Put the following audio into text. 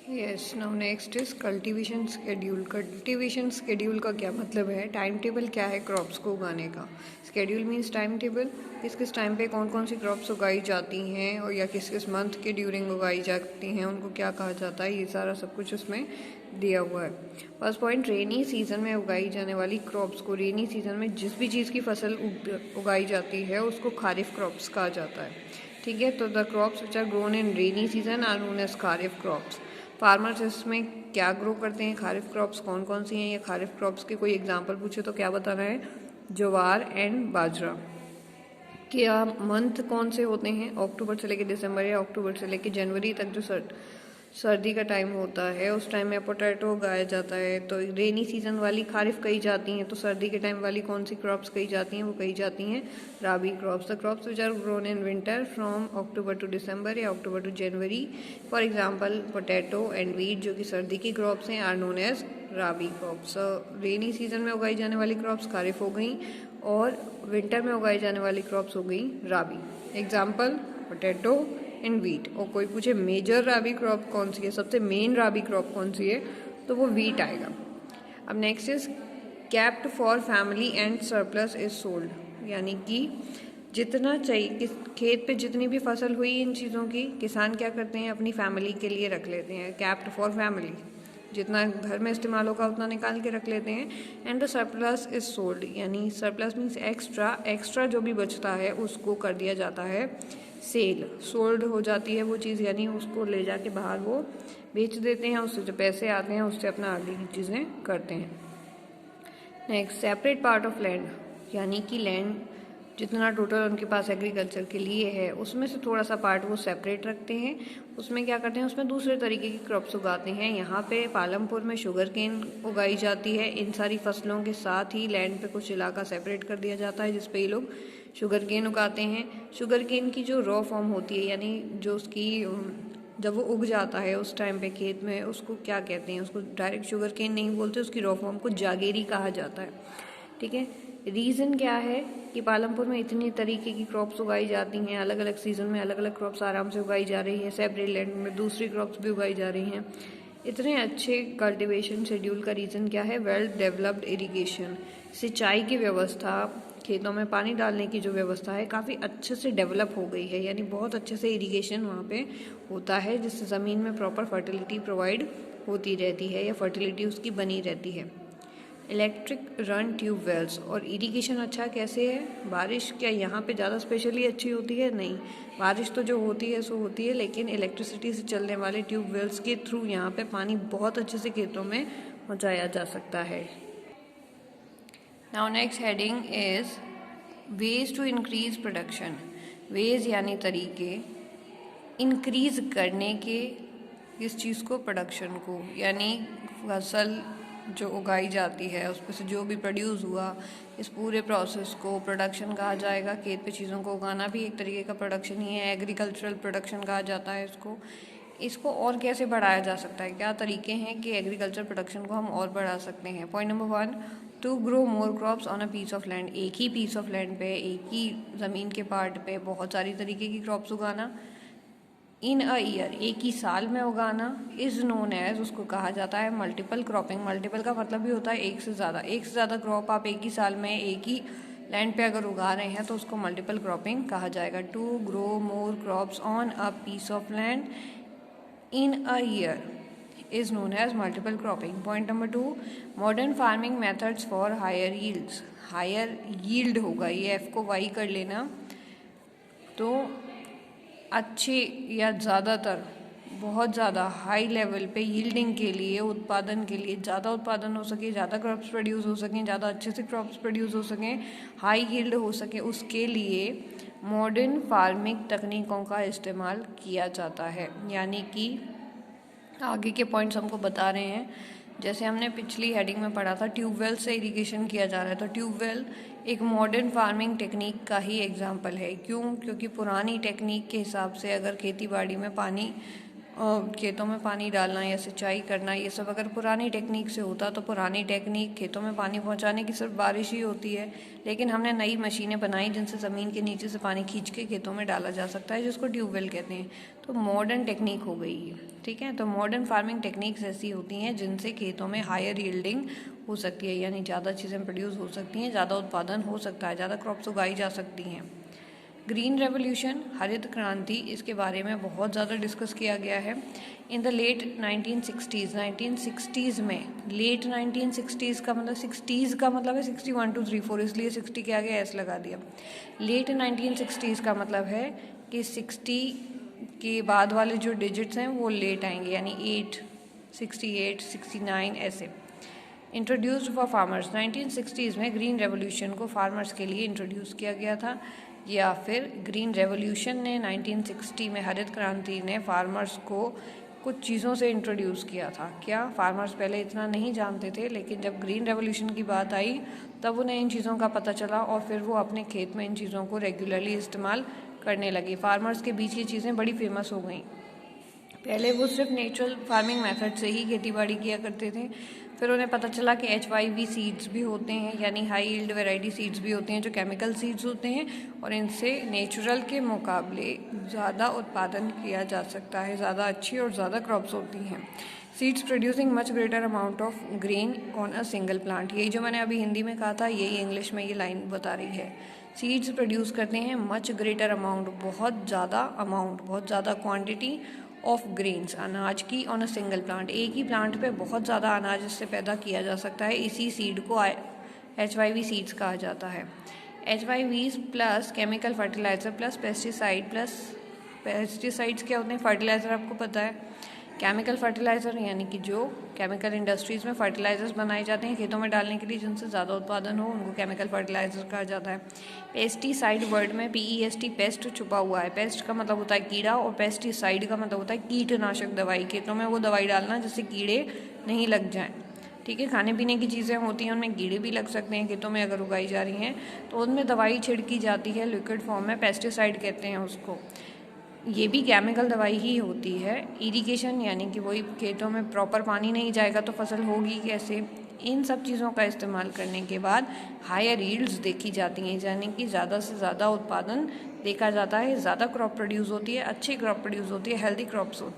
Yes, now next is cultivation schedule. Cultivation schedule का क्या मतलब है? टाइम टेबल क्या है क्रॉप्स को उगाने का। स्केड्यूल मीन्स टाइम टेबल, किस किस टाइम पे कौन कौन सी क्रॉप्स उगाई जाती हैं और या किस किस मंथ के ड्यूरिंग उगाई जाती हैं, उनको क्या कहा जाता है, ये सारा सब कुछ उसमें दिया हुआ है। फर्स्ट पॉइंट, रेनी सीजन में उगाई जाने वाली क्रॉप्स को, रेनी सीजन में जिस भी चीज़ की फसल उगाई जाती है उसको खारिफ क्रॉप्स कहा जाता है। ठीक है, तो the crops which are grown in rainy season are known as kharif crops. Farmers इसमें क्या ग्रो करते हैं, खारिफ क्रॉप्स कौन कौन सी हैं, या खारिफ क्रॉप्स के कोई एग्जांपल पूछे तो क्या बताना है? ज्वार एंड बाजरा। क्या मंथ कौन से होते हैं? अक्टूबर से लेकर दिसंबर या अक्टूबर से लेकर जनवरी तक जो सर्दी का टाइम होता है उस टाइम में पोटैटो उगाया जाता है। तो रेनी सीजन वाली खारिफ कही जाती हैं, तो सर्दी के टाइम वाली कौन सी क्रॉप्स कही जाती हैं? वो कही जाती हैं rabi crops. The crops which are grown in winter from October to December या October to January, for example potato and wheat जो कि सर्दी की क्रॉप्स हैं, are known as rabi crops. Rainy season में उगाई जाने वाली क्रॉप्स खारिफ हो गई और विंटर में उगाई जाने वाली क्रॉप्स हो गई rabi. Example potato and wheat. और कोई पूछे मेजर राबी क्रॉप कौन सी है, सबसे मेन राबी क्रॉप कौन सी है, तो वो वीट आएगा। अब next is kept for family and surplus is sold, यानी कि जितना चाहिए खेत पे जितनी भी फसल हुई इन चीज़ों की किसान क्या करते हैं, अपनी फैमिली के लिए रख लेते हैं। कैप्ट फॉर फैमिली, जितना घर में इस्तेमाल होगा उतना निकाल के रख लेते हैं। And the surplus is sold, यानी सरप्लस मीन्स एक्स्ट्रा, एक्स्ट्रा जो भी बचता है उसको कर दिया जाता है सेल, सोल्ड हो जाती है वो चीज़, यानी उसको ले जाके बाहर वो बेच देते हैं, उससे जो पैसे आते हैं उससे अपना आगे की चीज़ें करते हैं। Next, separate part of land, यानी कि लैंड जितना टोटल उनके पास एग्रीकल्चर के लिए है उसमें से थोड़ा सा पार्ट वो सेपरेट रखते हैं। उसमें क्या करते हैं, उसमें दूसरे तरीके की क्रॉप्स उगाते हैं। यहाँ पे पालमपुर में शुगर केन उगाई जाती है। इन सारी फसलों के साथ ही लैंड पे कुछ इलाका सेपरेट कर दिया जाता है जिसपे ये लोग शुगर केन उगाते हैं। शुगर केन की जो रॉ फॉर्म होती है, यानी जो उसकी जब वो उग जाता है उस टाइम पे खेत में, उसको क्या कहते हैं, उसको डायरेक्ट शुगर केन नहीं बोलते, उसकी रॉ फॉर्म को जागेरी कहा जाता है। ठीक है, रीज़न क्या है कि पालमपुर में इतनी तरीके की क्रॉप्स उगाई जाती हैं, अलग अलग सीजन में अलग अलग क्रॉप्स आराम से उगाई जा रही है, सेपरेट लैंड में दूसरी क्रॉप्स भी उगाई जा रही हैं। इतने अच्छे कल्टीवेशन शेड्यूल का रीज़न क्या है? वेल डेवलप्ड इरिगेशन, सिंचाई की व्यवस्था, खेतों में पानी डालने की जो व्यवस्था है काफ़ी अच्छे से डेवलप हो गई है, यानी बहुत अच्छे से इरिगेशन वहाँ पे होता है जिससे ज़मीन में प्रॉपर फर्टिलिटी प्रोवाइड होती रहती है या फर्टिलिटी उसकी बनी रहती है। इलेक्ट्रिक रन ट्यूब वेल्स, और इरिगेशन अच्छा कैसे है? बारिश क्या यहाँ पे ज़्यादा स्पेशली अच्छी होती है? नहीं, बारिश तो जो होती है सो होती है, लेकिन इलेक्ट्रिसिटी से चलने वाले ट्यूब वेल्स के थ्रू यहाँ पे पानी बहुत अच्छे से खेतों में पहुँचाया जा सकता है। Now next heading is ways to increase production. Ways यानी तरीके, इंक्रीज करने के इस चीज़ को, प्रोडक्शन को, यानी फसल जो उगाई जाती है उसमें से जो भी प्रोड्यूस हुआ, इस पूरे प्रोसेस को प्रोडक्शन कहा जाएगा। खेत पे चीज़ों को उगाना भी एक तरीके का प्रोडक्शन ही है, एग्रीकल्चरल प्रोडक्शन कहा जाता है इसको और कैसे बढ़ाया जा सकता है, क्या तरीके हैं कि एग्रीकल्चर प्रोडक्शन को हम और बढ़ा सकते हैं? Point number 1, to grow more crops on a piece of land. एक ही पीस ऑफ लैंड पे, एक ही ज़मीन के पार्ट पे बहुत सारी तरीके की क्रॉप्स उगाना। इन अ ईयर, एक ही साल में उगाना, इज़ नोन एज, उसको कहा जाता है मल्टीपल क्रॉपिंग। मल्टीपल का मतलब भी होता है एक से ज़्यादा क्रॉप आप एक ही साल में एक ही लैंड पे अगर उगा रहे हैं तो उसको मल्टीपल क्रॉपिंग कहा जाएगा। To grow more crops on a piece of land in a year is known as multiple cropping. Point number 2, modern farming methods for higher yields. higher yield होगा, ये F को Y कर लेना, तो अच्छे या ज़्यादातर बहुत ज़्यादा हाई लेवल पे यील्डिंग के लिए, उत्पादन के लिए, ज़्यादा उत्पादन हो सके, ज़्यादा क्रॉप्स प्रोड्यूस हो सकें, ज़्यादा अच्छे से क्रॉप्स प्रोड्यूस हो सकें, हाई यील्ड हो सके, उसके लिए मॉडर्न फार्मिंग तकनीकों का इस्तेमाल किया जाता है। यानी कि आगे के पॉइंट्स हमको बता रहे हैं, जैसे हमने पिछली हेडिंग में पढ़ा था ट्यूबवेल से इरिगेशन किया जा रहा है, तो ट्यूबवेल एक मॉडर्न फार्मिंग टेक्निक का ही एग्जांपल है। क्यों? क्योंकि पुरानी टेक्निक के हिसाब से अगर खेती बाड़ी में पानी, खेतों में पानी डालना या सिंचाई करना, ये सब अगर पुरानी टेक्निक से होता तो पुरानी टेक्निक खेतों में पानी पहुंचाने की सिर्फ बारिश ही होती है, लेकिन हमने नई मशीनें बनाई जिनसे ज़मीन के नीचे से पानी खींच के खेतों में डाला जा सकता है, जिसको ट्यूबवेल कहते हैं। तो मॉडर्न टेक्निक हो गई है, ठीक है। तो मॉडर्न फार्मिंग टेक्निक्स ऐसी होती हैं जिनसे खेतों में हायर यील्डिंग हो सकती है, यानी ज़्यादा चीज़ें प्रोड्यूस हो सकती हैं, ज़्यादा उत्पादन हो सकता है, ज़्यादा क्रॉप्स उगाई जा सकती हैं। ग्रीन रेवोल्यूशन, हरित क्रांति, इसके बारे में बहुत ज़्यादा डिस्कस किया गया है। इन द लेट 1960s में, लेट 1960s का मतलब 60s का मतलब है 61 to 34, इसलिए 60 के आगे एस लगा दिया। लेट 1960s का मतलब है कि 60 के बाद वाले जो डिजिट्स हैं वो लेट आएंगे, यानी 8, 68, 69 ऐसे। इंट्रोड्यूस्ड फॉर फार्मर्स, 1960s में ग्रीन रेवोल्यूशन को फार्मर्स के लिए इंट्रोड्यूस किया गया था, या फिर ग्रीन रेवोल्यूशन ने 1960 में, हरित क्रांति ने फार्मर्स को कुछ चीज़ों से इंट्रोड्यूस किया था। क्या फार्मर्स पहले इतना नहीं जानते थे, लेकिन जब ग्रीन रेवोल्यूशन की बात आई तब उन्हें इन चीज़ों का पता चला और फिर वो अपने खेत में इन चीज़ों को रेगुलरली इस्तेमाल करने लगे। फार्मर्स के बीच ये चीज़ें बड़ी फेमस हो गई। पहले वो सिर्फ नेचुरल फार्मिंग मेथड से ही खेतीबाड़ी किया करते थे, फिर उन्हें पता चला कि HYV सीड्स भी होते हैं, यानी हाई यील्ड वैरायटी सीड्स भी होते हैं, जो केमिकल सीड्स होते हैं, और इनसे नेचुरल के मुकाबले ज़्यादा उत्पादन किया जा सकता है, ज़्यादा अच्छी और ज़्यादा क्रॉप्स होती हैं। Seeds producing much greater amount of grain on a single plant, यही जो मैंने अभी हिंदी में कहा था, यही इंग्लिश में ये लाइन बता रही है। सीड्स प्रोड्यूस करते हैं मच ग्रेटर अमाउंट, बहुत ज़्यादा क्वांटिटी ऑफ ग्रेन्स, अनाज की, ऑन अ सिंगल प्लांट, एक ही प्लांट पे बहुत ज़्यादा अनाज इससे पैदा किया जा सकता है। इसी सीड को HYV सीड्स कहा जाता है। HYVs plus chemical fertiliser plus pesticides क्या होते हैं? फर्टिलाइज़र आपको पता है, केमिकल फर्टिलाइज़र यानी कि जो केमिकल इंडस्ट्रीज़ में फर्टिलाइजर्स बनाए जाते हैं खेतों में डालने के लिए जिनसे ज़्यादा उत्पादन हो, उनको केमिकल फर्टिलाइज़र कहा जाता है। पेस्टिसाइड वर्ड में PEST, पेस्ट छुपा हुआ है। पेस्ट का मतलब होता है कीड़ा और पेस्टिसाइड का मतलब होता है कीटनाशक दवाई। खेतों में वो दवाई डालना जिससे कीड़े नहीं लग जाएं, ठीक है। खाने पीने की चीज़ें होती हैं, उनमें कीड़े भी लग सकते हैं, खेतों में अगर उगाई जा रही हैं तो उनमें दवाई छिड़की जाती है लिक्विड फॉर्म में, पेस्टिसाइड कहते हैं उसको। ये भी केमिकल दवाई ही होती है। इरिगेशन यानी कि वही खेतों में प्रॉपर पानी नहीं जाएगा तो फसल होगी कैसे। इन सब चीज़ों का इस्तेमाल करने के बाद हायर यील्ड्स देखी जाती हैं, यानी कि ज़्यादा से ज़्यादा उत्पादन देखा जाता है, ज़्यादा क्रॉप प्रोड्यूस होती है, अच्छी क्रॉप प्रोड्यूस होती है, हेल्दी क्रॉप्स होती है।